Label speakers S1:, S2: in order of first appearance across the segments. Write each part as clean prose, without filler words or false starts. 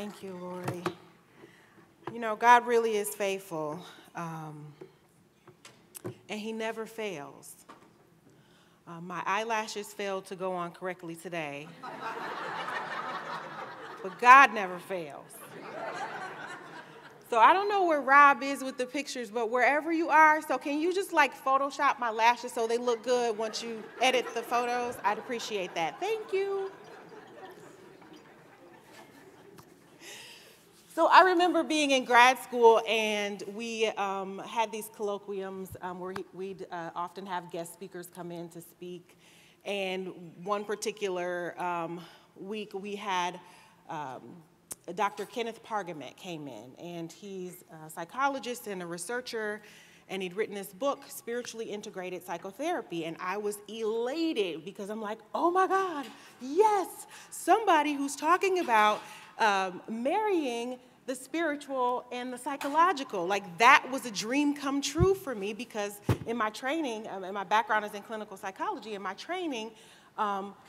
S1: Thank you, Lori. You know, God really is faithful, and he never fails. My eyelashes failed to go on correctly today, but God never fails. So I don't know where Rob is with the pictures, but wherever you are, so can you just like Photoshop my lashes so they look good once you edit the photos? I'd appreciate that. Thank you. So I remember being in grad school, and we had these colloquiums where we'd often have guest speakers come in to speak. And one particular week, we had Dr. Kenneth Pargament came in, and he's a psychologist and a researcher, and he'd written this book, Spiritually Integrated Psychotherapy, and I was elated because I'm like, oh my God, yes, somebody who's talking about marrying the spiritual and the psychological. Like, that was a dream come true for me, because in my training, and my background is in clinical psychology, in my training,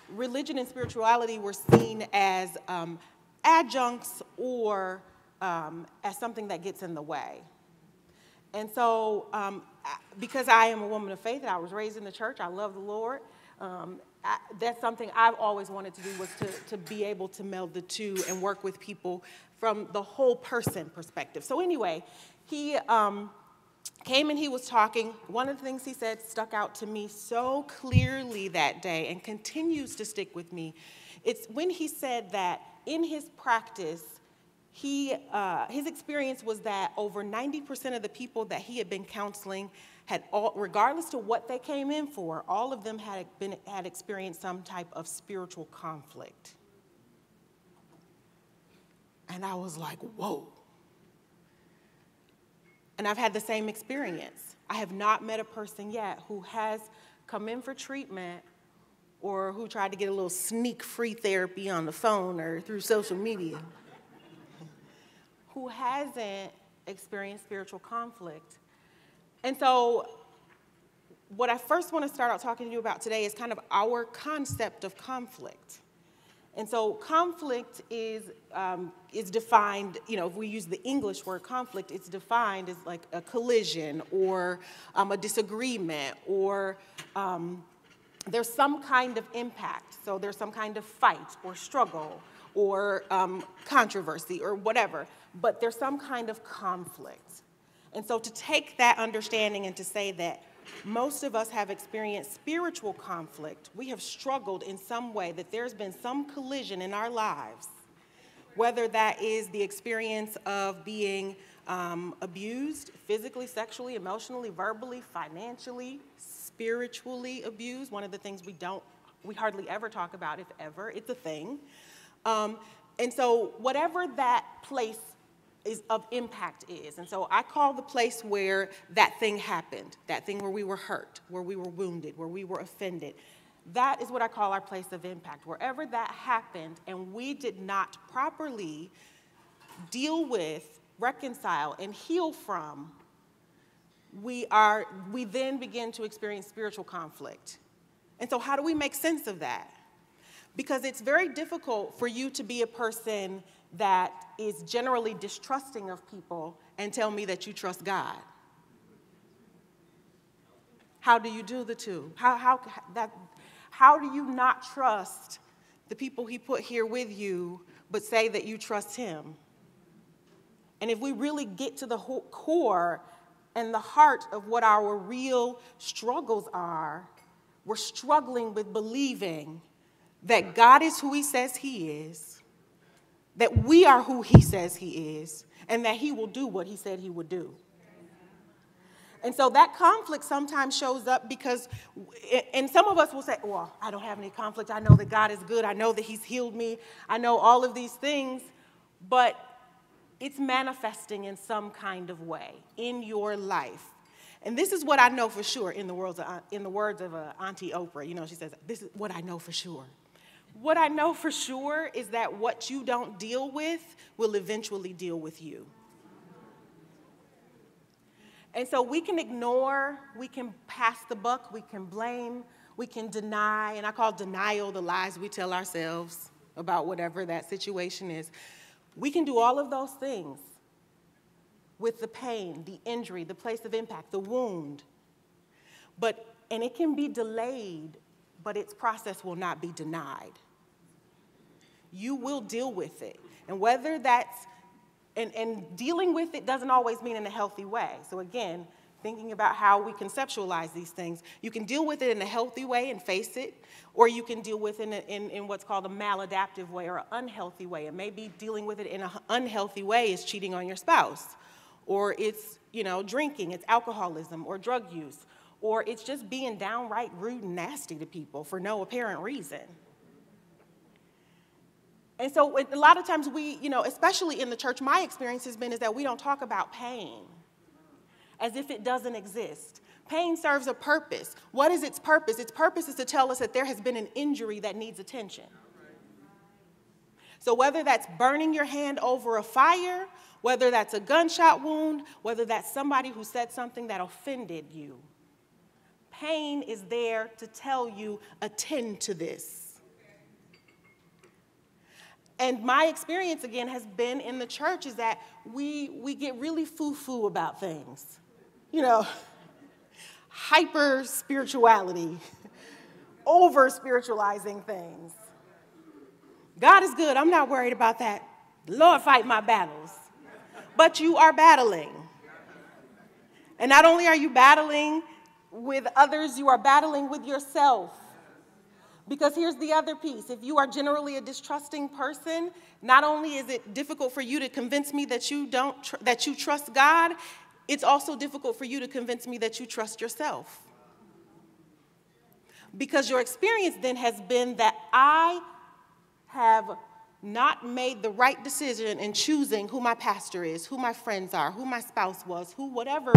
S1: religion and spirituality were seen as adjuncts or as something that gets in the way. And so, because I am a woman of faith and I was raised in the church, I love the Lord, that's something I've always wanted to do, was to be able to meld the two and work with people from the whole person perspective. So anyway, he came and he was talking. One of the things he said stuck out to me so clearly that day and continues to stick with me. It's when he said that in his practice, his experience was that over 90% of the people that he had been counseling regardless to what they came in for, all of them had experienced some type of spiritual conflict. And I was like, whoa. And I've had the same experience. I have not met a person yet who has come in for treatment or who tried to get a little sneak free therapy on the phone or through social media, who hasn't experienced spiritual conflict. And so what I first want to start out talking to you about today is kind of our concept of conflict. And so conflict is defined, you know, if we use the English word conflict, it's defined as like a collision or a disagreement, or there's some kind of impact. So there's some kind of fight or struggle or controversy or whatever, but there's some kind of conflict. And so to take that understanding and to say that most of us have experienced spiritual conflict, we have struggled in some way, that there's been some collision in our lives, whether that is the experience of being abused, physically, sexually, emotionally, verbally, financially, spiritually abused. One of the things we hardly ever talk about, if ever, it's a thing. And so whatever that place of impact is. And so I call the place where that thing happened, that thing where we were hurt, where we were wounded, where we were offended. That is what I call our place of impact. Wherever that happened and we did not properly deal with, reconcile, and heal from, we then begin to experience spiritual conflict. And so how do we make sense of that? Because it's very difficult for you to be a person that is generally distrusting of people and tell me that you trust God. How do you do the two? How do you not trust the people he put here with you, but say that you trust him? And if we really get to the whole core and the heart of what our real struggles are, we're struggling with believing that God is who he says he is, that we are who he says he is, and that he will do what he said he would do. And so that conflict sometimes shows up because, and some of us will say, well, I don't have any conflict. I know that God is good. I know that he's healed me. I know all of these things, but it's manifesting in some kind of way in your life. And this is what I know for sure in the words of Auntie Oprah. You know, she says, this is what I know for sure. What I know for sure is that what you don't deal with will eventually deal with you. And so we can ignore, we can pass the buck, we can blame, we can deny, and I call denial the lies we tell ourselves about whatever that situation is. We can do all of those things with the pain, the injury, the place of impact, the wound. And it can be delayed, but its process will not be denied. You will deal with it. And whether that's, and dealing with it doesn't always mean in a healthy way. So again, thinking about how we conceptualize these things, you can deal with it in a healthy way and face it, or you can deal with it in what's called a maladaptive way or an unhealthy way. And maybe dealing with it in an unhealthy way is cheating on your spouse, or it's, drinking, it's alcoholism or drug use, or it's just being downright rude and nasty to people for no apparent reason. And so a lot of times we, especially in the church, my experience has been is that we don't talk about pain as if it doesn't exist. Pain serves a purpose. What is its purpose? Its purpose is to tell us that there has been an injury that needs attention. So whether that's burning your hand over a fire, whether that's a gunshot wound, whether that's somebody who said something that offended you, pain is there to tell you, attend to this. And my experience, again, has been in the church is that we get really foo-foo about things. Hyper-spirituality, over-spiritualizing things. God is good. I'm not worried about that. The Lord fight my battles. But you are battling. And not only are you battling with others, you are battling with yourself. Because here's the other piece. If you are generally a distrusting person, not only is it difficult for you to convince me that you trust God, it's also difficult for you to convince me that you trust yourself. Because your experience then has been that I have not made the right decision in choosing who my pastor is, who my friends are, who my spouse was, whatever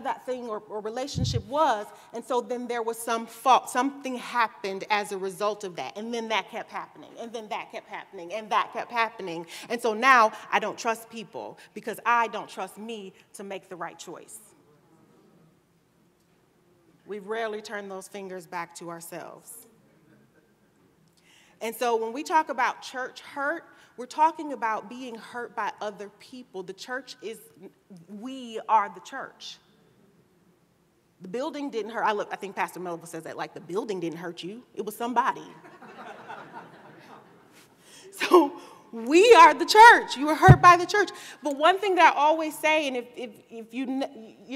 S1: that thing or relationship was. And so then there was some fault. Something happened as a result of that. And then that kept happening. And then that kept happening. And that kept happening. And so now I don't trust people because I don't trust me to make the right choice. We rarely turn those fingers back to ourselves. And so when we talk about church hurt, we're talking about being hurt by other people. The church we are the church. The building didn't hurt. I think Pastor Melville says that, like, the building didn't hurt you. It was somebody. So we are the church. You were hurt by the church. But one thing that I always say, and if you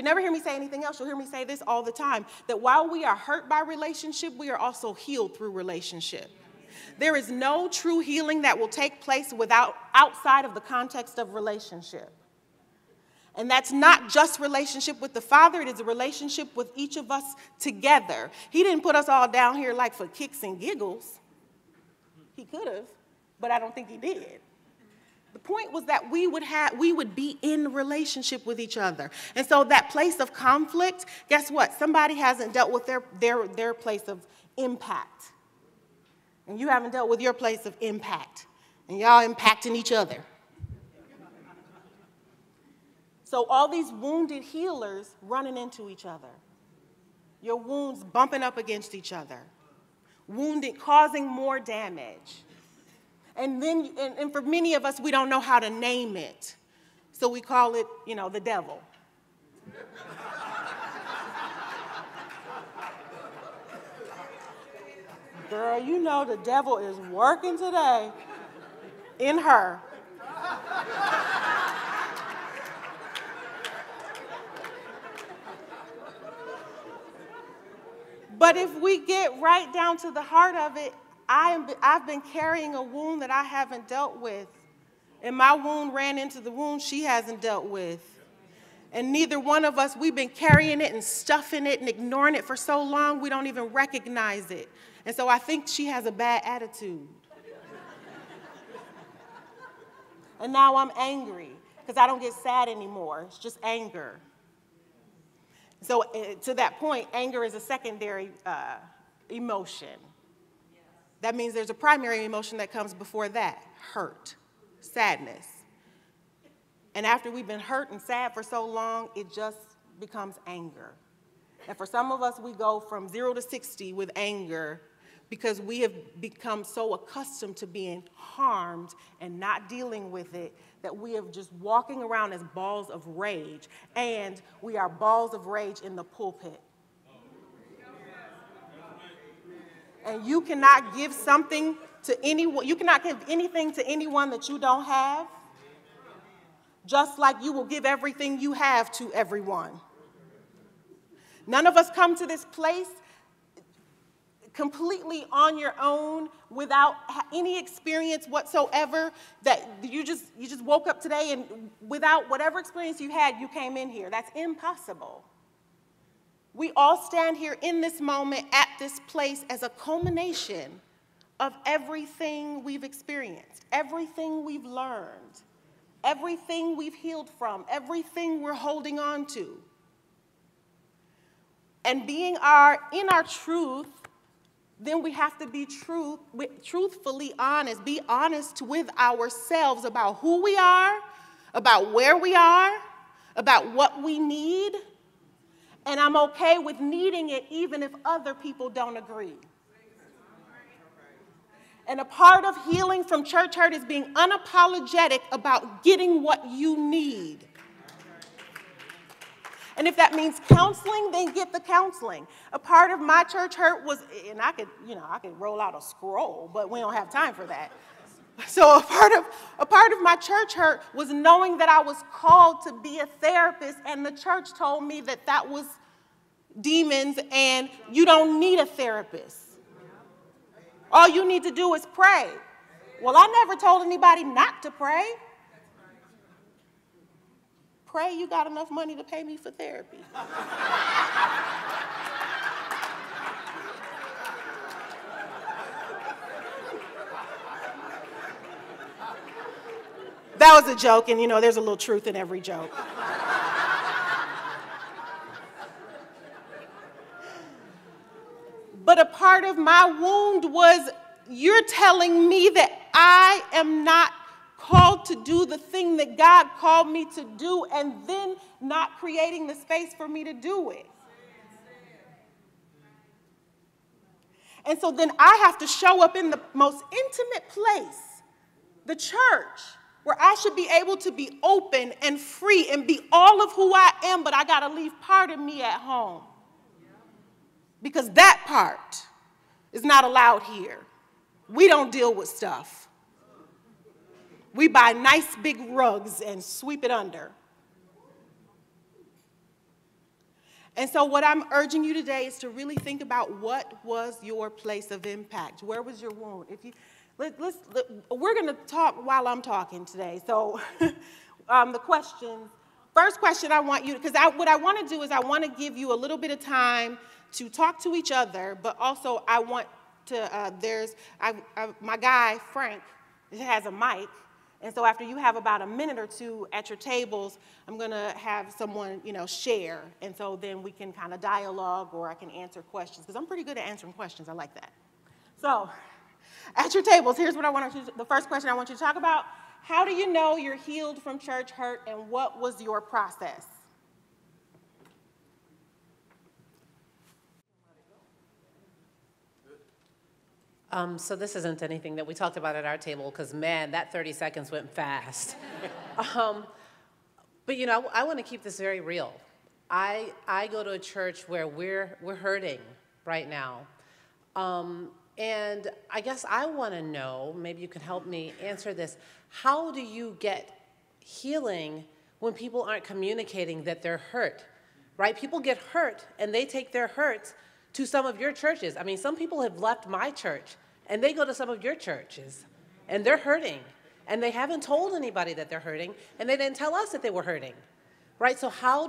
S1: never hear me say anything else, you'll hear me say this all the time, that while we are hurt by relationship, we are also healed through relationship. There is no true healing that will take place outside of the context of relationship. And that's not just relationship with the Father, it is a relationship with each of us together. He didn't put us all down here like for kicks and giggles. He could have, but I don't think he did. The point was that we would be in relationship with each other. And so that place of conflict, guess what? Somebody hasn't dealt with their place of impact. And you haven't dealt with your place of impact. And y'all impacting each other. So all these wounded healers running into each other. Your wounds bumping up against each other. Wounded, causing more damage. And then, and for many of us, we don't know how to name it. So we call it, the devil. Girl, the devil is working today in her. But if we get right down to the heart of it, I've been carrying a wound that I haven't dealt with. And my wound ran into the wound she hasn't dealt with. And neither one of us, we've been carrying it and stuffing it and ignoring it for so long, we don't even recognize it. And so I think she has a bad attitude. And now I'm angry because I don't get sad anymore. It's just anger. So to that point, anger is a secondary emotion. That means there's a primary emotion that comes before that, hurt, sadness. And after we've been hurt and sad for so long, it just becomes anger. And for some of us, we go from 0 to 60 with anger because we have become so accustomed to being harmed and not dealing with it that we are just walking around as balls of rage, and we are balls of rage in the pulpit. And you cannot give something to anyone, you cannot give anything to anyone that you don't have, just like you will give everything you have to everyone. None of us come to this place completely on your own without any experience whatsoever, that you just woke up today and without whatever experience you had, you came in here. That's impossible. We all stand here in this moment at this place as a culmination of everything we've experienced, everything we've learned, everything we've healed from, everything we're holding on to. And being in our truth, then we have to be truthfully honest, be honest with ourselves about who we are, about where we are, about what we need. And I'm okay with needing it even if other people don't agree. And a part of healing from church hurt is being unapologetic about getting what you need. And if that means counseling, then get the counseling. A part of my church hurt was, and I could roll out a scroll, but we don't have time for that. So a part of my church hurt was knowing that I was called to be a therapist, and the church told me that that was demons and you don't need a therapist. All you need to do is pray. Well, I never told anybody not to pray. Pray you got enough money to pay me for therapy. That was a joke, and there's a little truth in every joke. But a part of my wound was, you're telling me that I am not called to do the thing that God called me to do, and then not creating the space for me to do it. And so then I have to show up in the most intimate place, the church, where I should be able to be open and free and be all of who I am, but I got to leave part of me at home. Because that part is not allowed here. We don't deal with stuff. We buy nice big rugs and sweep it under. And so what I'm urging you today is to really think about, what was your place of impact? Where was your wound? We're going to talk while I'm talking today. So first question I want you, because what I want to do is I want to give you a little bit of time to talk to each other, but also I want to, my guy, Frank, has a mic. And so after you have about a minute or two at your tables, I'm going to have someone, share. And so then we can kind of dialogue, or I can answer questions, because I'm pretty good at answering questions. I like that. So at your tables, here's what I want you to, the first question I want you to talk about. How do you know you're healed from church hurt, and what was your process?
S2: So this isn't anything that we talked about at our table, because, man, that 30 seconds went fast. But, I want to keep this very real. I go to a church where we're hurting right now. And I guess I want to know, maybe you can help me answer this, how do you get healing when people aren't communicating that they're hurt, right? People get hurt, and they take their hurts to some of your churches. I mean, some people have left my church, and they go to some of your churches, and they're hurting, and they haven't told anybody that they're hurting, and they didn't tell us that they were hurting, right? So how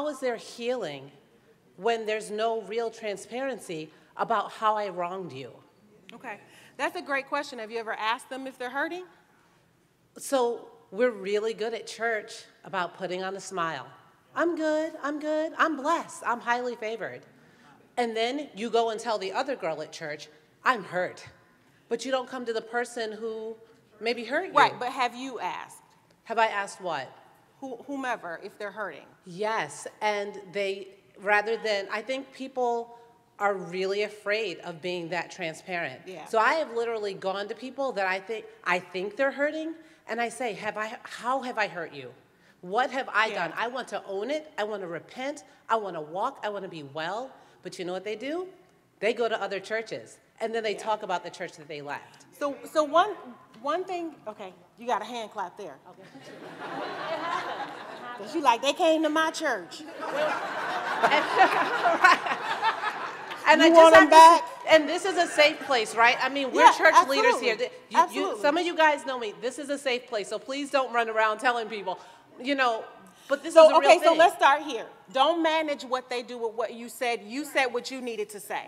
S2: is there healing when there's no real transparency about how I wronged you?
S1: Okay, that's a great question. Have you ever asked them if they're hurting?
S2: So we're really good at church about putting on a smile. I'm good, I'm blessed, I'm highly favored. And then you go and tell the other girl at church, I'm hurt. But you don't come to the person who maybe hurt you.
S1: Right, but have you asked?
S2: Have I asked what?
S1: Whomever, if they're hurting.
S2: Yes, and they, rather than, I think people are really afraid of being that transparent.
S1: Yeah.
S2: So I have literally gone to people that I think they're hurting, and I say, how have I hurt you? What have I done? I want to own it. I want to repent. I want to walk. I want to be well. But you know what they do? They go to other churches, and then they talk about the church that they left.
S1: So one thing, okay, you got a hand clap there. Okay. It happened. Because you like, they came to my church.
S2: And
S1: you want them back?
S2: And this is a safe place, right? I mean, we're church leaders here. Some of you guys know me. This is a safe place, so please don't run around telling people, but this is a real thing.
S1: Okay, so let's start here. Don't manage what they do with what you said. You said what you needed to say.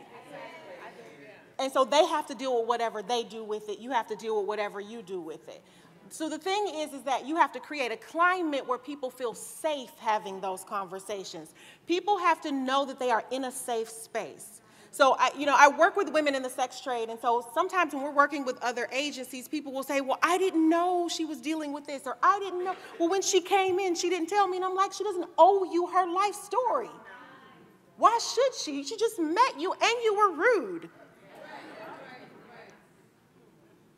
S1: And so they have to deal with whatever they do with it. You have to deal with whatever you do with it. So the thing is that you have to create a climate where people feel safe having those conversations. People have to know that they are in a safe space. So, I work with women in the sex trade, and so sometimes when we're working with other agencies, people will say, well, I didn't know she was dealing with this, or I didn't know. Well, when she came in, she didn't tell me, and I'm like, she doesn't owe you her life story. Why should she? She just met you, and you were rude.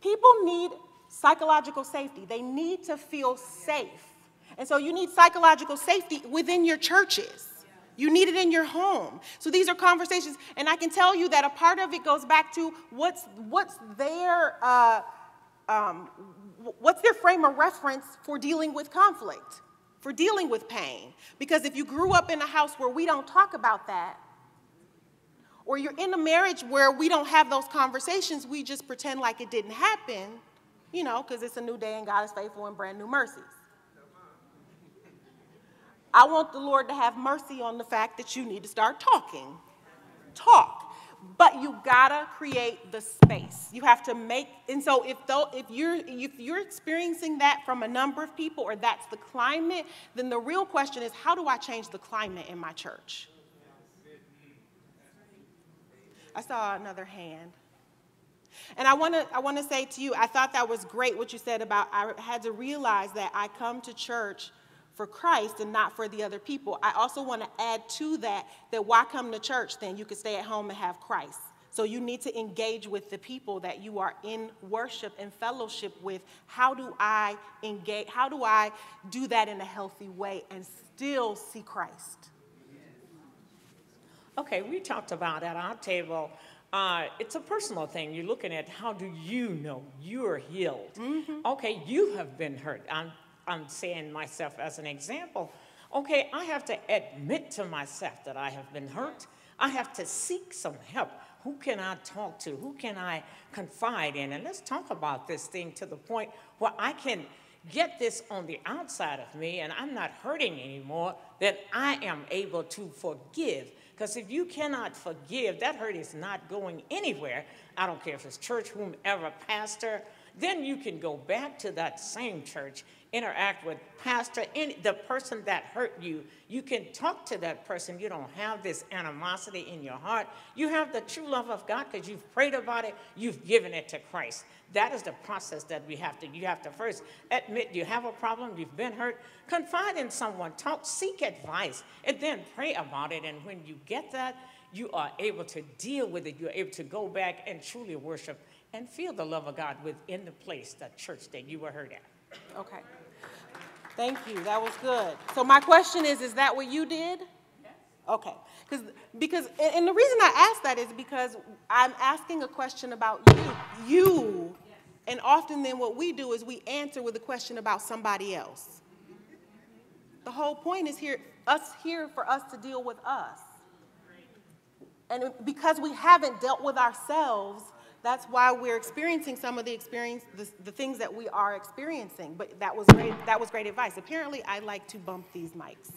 S1: People need psychological safety. They need to feel safe. And so you need psychological safety within your churches. You need it in your home. So these are conversations, and I can tell you that a part of it goes back to what's their frame of reference for dealing with conflict, for dealing with pain. Because if you grew up in a house where we don't talk about that, or you're in a marriage where we don't have those conversations, we just pretend like it didn't happen, because it's a new day and God is faithful and brand new mercies. I want the Lord to have mercy on the fact that you need to start talking. Talk. But you gotta create the space. You have to make, and so if you're experiencing that from a number of people, or that's the climate, then the real question is, how do I change the climate in my church? I saw another hand. And I want to say to you, I thought that was great what you said about I had to realize that I come to church for Christ and not for the other people. I also want to add to that why come to church then? You could stay at home and have Christ. So you need to engage with the people that you are in worship and fellowship with. How do I engage? How do I do that in a healthy way and still see Christ?
S3: Okay, we talked about at our table, it's a personal thing. You're looking at how do you know you're healed? Mm-hmm. Okay, you have been hurt. I'm saying myself as an example. Okay, I have to admit to myself that I have been hurt. I have to seek some help. Who can I talk to? Who can I confide in? And let's talk about this thing to the point where I can get this on the outside of me and I'm not hurting anymore, then I am able to forgive. Because if you cannot forgive, that hurt is not going anywhere. I don't care if it's church, whomever, pastor. Then you can go back to that same church, interact with pastor, the person that hurt you. You can talk to that person. You don't have this animosity in your heart. You have the true love of God because you've prayed about it. You've given it to Christ. That is the process that you have to first admit you have a problem, you've been hurt, confide in someone, talk, seek advice, and then pray about it. And when you get that, you are able to deal with it. You're able to go back and truly worship and feel the love of God within the place, that church that you were hurt at.
S1: Okay. Thank you. That was good. So my question is that what you did? Yes. Okay. Because and the reason I ask that is because I'm asking a question about you. Yes. And often then what we do is we answer with a question about somebody else. The whole point is here for us to deal with us. And because we haven't dealt with ourselves, that's why we're experiencing some of the things that we are experiencing. But that was great. That was great advice. Apparently, I like to bump these mics.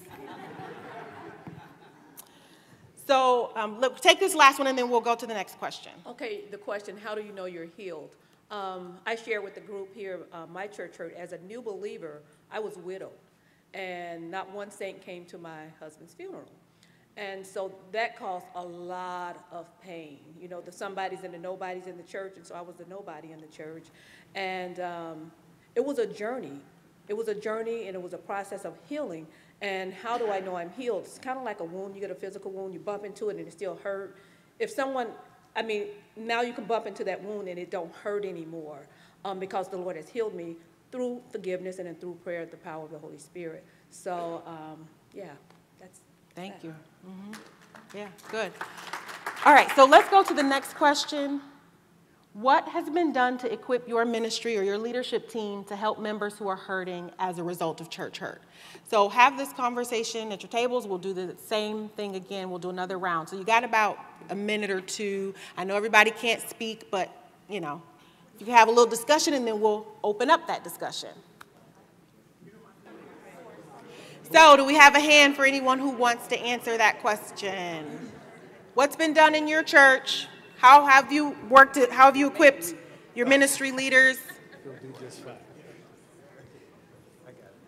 S1: So look, take this last one, and then we'll go to the next question.
S4: Okay, the question: how do you know you're healed? I share with the group here, my church hurt. As a new believer, I was widowed, and not one saint came to my husband's funeral. And so that caused a lot of pain. You know, the somebodies and the nobodies in the church, and so I was the nobody in the church. And it was a journey. It was a journey, and it was a process of healing. And how do I know I'm healed? It's kind of like a wound. You get a physical wound, you bump into it, and it still hurt. if someone, I mean, now you can bump into that wound and it don't hurt anymore, because the Lord has healed me through forgiveness and then through prayer, the power of the Holy Spirit. So, yeah, that's
S1: Thank
S4: that.
S1: you. Yeah, good. All right, so let's go to the next question. What has been done to equip your ministry or your leadership team to help members who are hurting as a result of church hurt? So have this conversation at your tables. We'll do the same thing again. We'll do another round. So you got about a minute or two. I know everybody can't speak, but, you know, you can have a little discussion and then we'll open up that discussion. So do we have a hand for anyone who wants to answer that question? What's been done in your church? How have you worked it? How have you equipped your ministry leaders?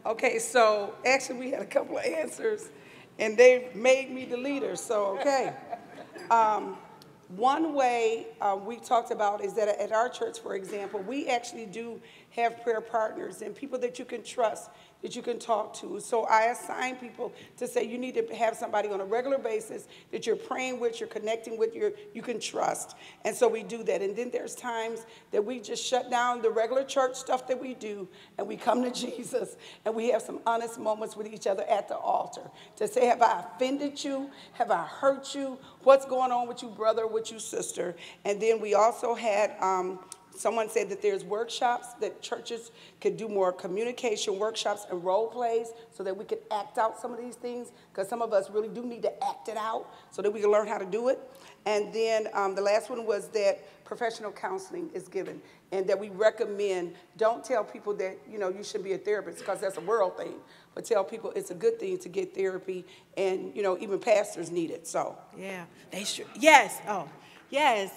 S5: Okay, so actually we had a couple of answers, and they made me the leader, so okay. One way we talked about is that at our church, for example, we actually do have prayer partners and people that you can trust, that you can talk to. So I assign people to say you need to have somebody on a regular basis that you're praying with, you're connecting with, you can trust. And so we do that. And then there's times that we just shut down the regular church stuff that we do and we come to Jesus and we have some honest moments with each other at the altar to say, have I offended you? Have I hurt you? What's going on with you, brother, with you, sister? And then we also had someone said that there's workshops that churches could do, more communication workshops and role plays so that we could act out some of these things, because some of us really do need to act it out so that we can learn how to do it. And then the last one was that professional counseling is given, and that we recommend, don't tell people that, you know, you should be a therapist because that's a world thing, but tell people it's a good thing to get therapy, and, you know, even pastors need it, so.
S1: Yeah, they should. Yes. Oh, yes.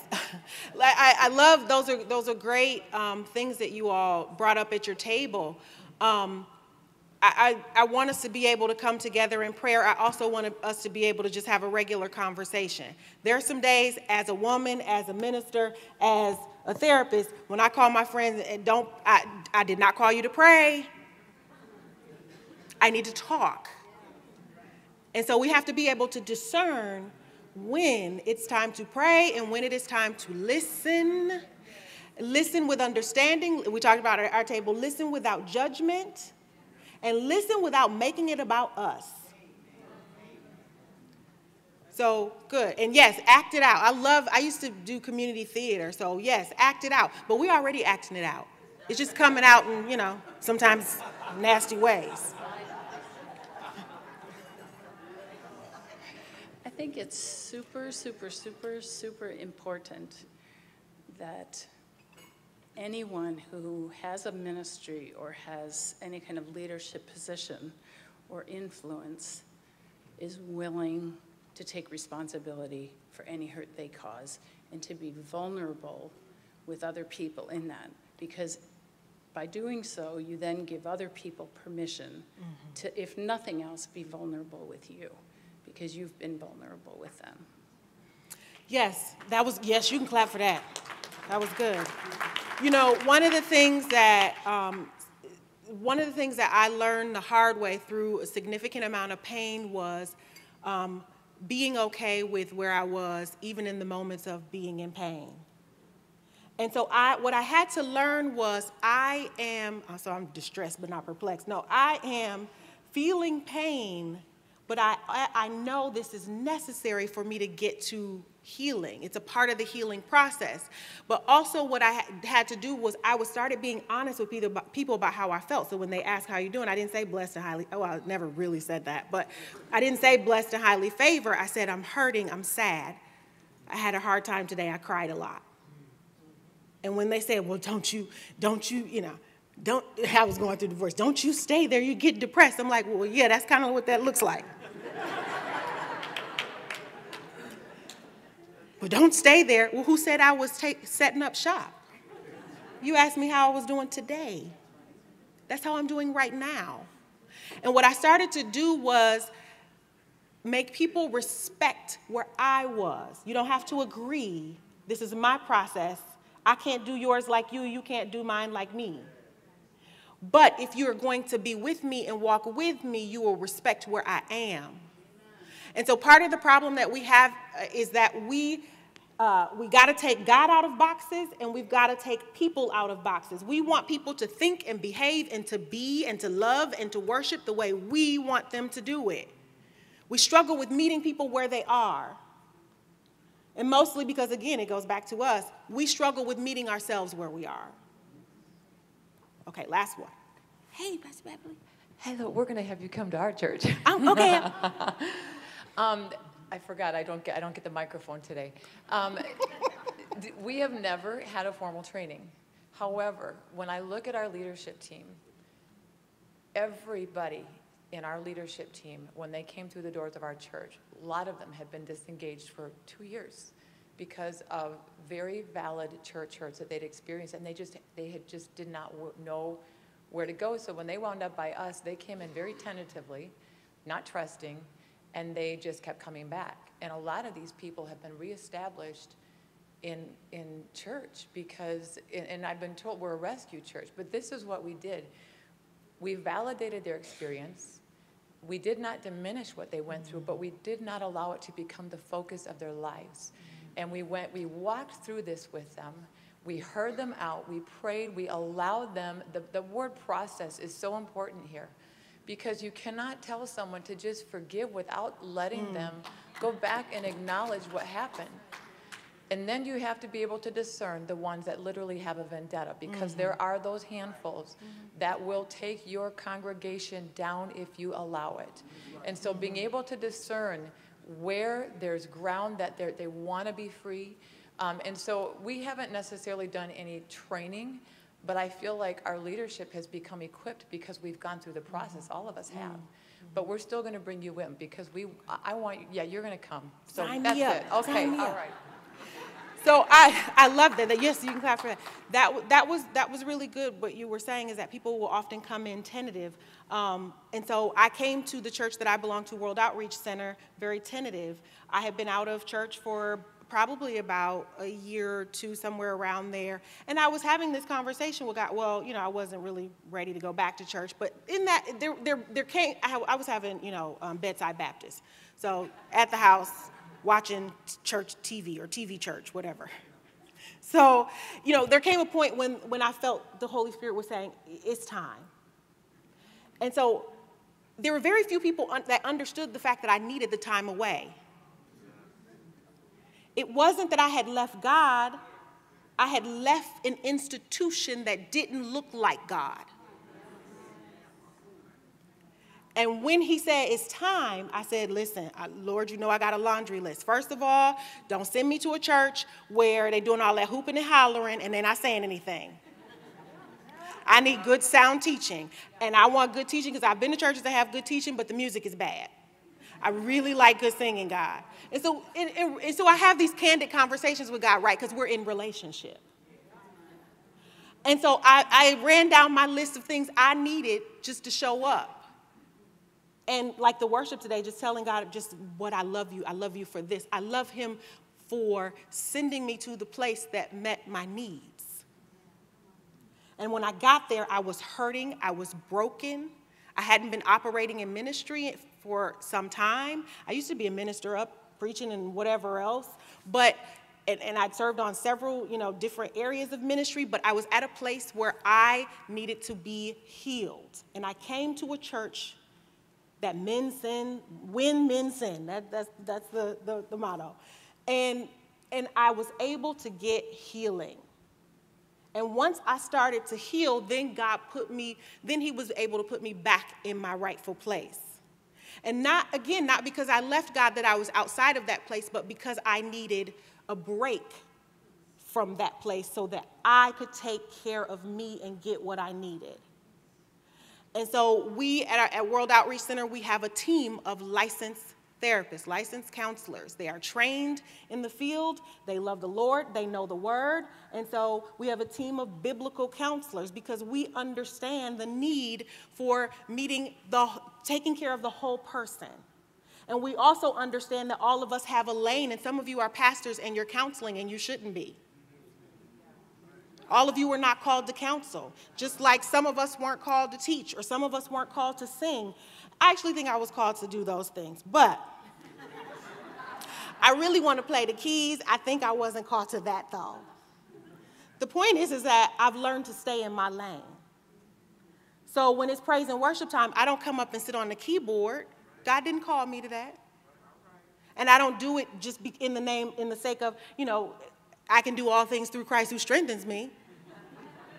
S1: I love those are great things that you all brought up at your table. I want us to be able to come together in prayer. I also want us to be able to just have a regular conversation. There are some days as a woman, as a minister, as a therapist, when I call my friends and I did not call you to pray. I need to talk. And so we have to be able to discern when it's time to pray and when it is time to listen. Listen with understanding. We talked about at our table, listen without judgment, and listen without making it about us. So good. And yes, act it out. I used to do community theater, so yes, act it out. But we're already acting it out. It's just coming out in, you know, sometimes nasty ways.
S6: I think it's super, super, super, super important that anyone who has a ministry or has any kind of leadership position or influence is willing to take responsibility for any hurt they cause and to be vulnerable with other people in that. Because by doing so, you then give other people permission to, if nothing else, be vulnerable with you, because you've been vulnerable with them.
S1: Yes, yes, you can clap for that. That was good. You know, one of the things that I learned the hard way through a significant amount of pain was being okay with where I was, even in the moments of being in pain. And so what I had to learn was so I'm distressed but not perplexed. No, I am feeling pain, but I know this is necessary for me to get to healing. It's a part of the healing process. But also what I had to do was I started being honest with people about how I felt. So when they asked how you doing, I didn't say blessed and highly, I never really said that, but I didn't say blessed and highly favored. I said I'm hurting, I'm sad. I had a hard time today, I cried a lot. And when they said, well, don't you, I was going through divorce, don't you stay there, you get depressed. I'm like, well, yeah, that's kind of what that looks like. But don't stay there. Well, who said I was setting up shop? You asked me how I was doing today. That's how I'm doing right now. And what I started to do was make people respect where I was. You don't have to agree. This is my process. I can't do yours like you. You can't do mine like me. But if you're going to be with me and walk with me, you will respect where I am. And so part of the problem that we have is that we We got to take God out of boxes, and we've got to take people out of boxes. We want people to think and behave and to be and to love and to worship the way we want them to do it. We struggle with meeting people where they are. And mostly because, again, it goes back to us. We struggle with meeting ourselves where we are. Okay, last one. Hey, Pastor Beverly.
S7: Hello, we're going to have you come to our church.
S1: Okay.
S7: I forgot, I don't get the microphone today. We have never had a formal training. However, when I look at our leadership team, everybody in our leadership team, when they came through the doors of our church, a lot of them had been disengaged for 2 years because of very valid church hurts that they'd experienced, and they did not know where to go. So when they wound up by us, they came in very tentatively, not trusting, and they just kept coming back. And a lot of these people have been reestablished in church because, and I've been told we're a rescue church, but this is what we did. We validated their experience. We did not diminish what they went through, but we did not allow it to become the focus of their lives. And we walked through this with them. We heard them out, we prayed, we allowed them. The word process is so important here, because you cannot tell someone to just forgive without letting them go back and acknowledge what happened. And then you have to be able to discern the ones that literally have a vendetta, because there are those handfuls that will take your congregation down if you allow it. And so being able to discern where there's ground that they want to be free. And so we haven't necessarily done any training, but I feel like our leadership has become equipped because we've gone through the process. All of us have. But we're still going to bring you in because I want you, yeah, you're going to come. So
S1: Sign
S7: that's
S1: me up.
S7: it. Okay,
S1: Sign me
S7: all
S1: up.
S7: right.
S1: So I love that. Yes, you can clap for that. That was really good. What you were saying is that people will often come in tentative. And so I came to the church that I belong to, World Outreach Center, very tentative. I had been out of church for probably about a year or two, somewhere around there. And I was having this conversation with God. Well, I wasn't really ready to go back to church. But in that, there came, I was having, bedside Baptist. So at the house, watching church TV or TV church, whatever. So, there came a point when I felt the Holy Spirit was saying, it's time. And so there were very few people that understood the fact that I needed the time away. It wasn't that I had left God. I had left an institution that didn't look like God. And when he said, it's time, I said, listen, Lord, I got a laundry list. First of all, don't send me to a church where they're doing all that hooping and hollering and they're not saying anything. I need good sound teaching. And I want good teaching because I've been to churches that have good teaching, but the music is bad. I really like good singing, God. And so I have these candid conversations with God, right, because we're in relationship. And so I ran down my list of things I needed just to show up. And like the worship today, just telling God just what I love you for this. I love him for sending me to the place that met my needs. And when I got there, I was hurting, I was broken. I hadn't been operating in ministry for some time. I used to be a minister up preaching and whatever else, but and I'd served on several, different areas of ministry, but I was at a place where I needed to be healed. And I came to a church that men sin, when men sin. That's the motto. And I was able to get healing. And once I started to heal, then he was able to put me back in my rightful place. And not because I left God that I was outside of that place, but because I needed a break from that place so that I could take care of me and get what I needed. And so we at World Outreach Center, we have a team of licensed therapists, licensed counselors. They are trained in the field. They love the Lord. They know the word. And so we have a team of biblical counselors because we understand the need for taking care of the whole person. And we also understand that all of us have a lane, and some of you are pastors and you're counseling and you shouldn't be. All of you were not called to counsel, just like some of us weren't called to teach or some of us weren't called to sing. I actually think I was called to do those things, but I really want to play the keys. I think I wasn't called to that, though. The point is that I've learned to stay in my lane. So when it's praise and worship time, I don't come up and sit on the keyboard. God didn't call me to that. And I don't do it just in the sake of, I can do all things through Christ who strengthens me.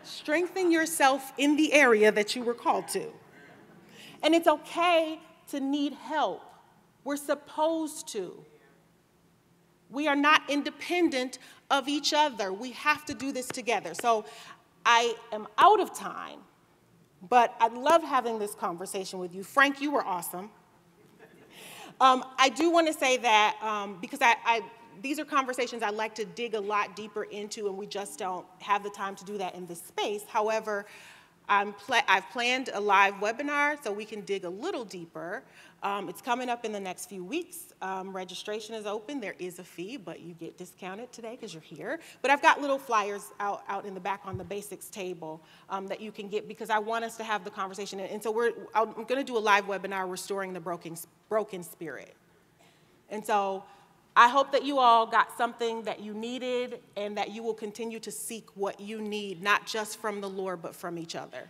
S1: Strengthen yourself in the area that you were called to. And it's okay to need help. We're supposed to. We are not independent of each other. We have to do this together. So I am out of time, but I love having this conversation with you. Frank, you were awesome. I do want to say that because these are conversations I like to dig a lot deeper into, and we just don't have the time to do that in this space. However, I've planned a live webinar so we can dig a little deeper. It's coming up in the next few weeks. Registration is open. There is a fee, but you get discounted today because you're here. But I've got little flyers out in the back on the basics table that you can get because I want us to have the conversation. And so I'm going to do a live webinar, Restoring the Broken Spirit. And so I hope that you all got something that you needed and that you will continue to seek what you need, not just from the Lord, but from each other.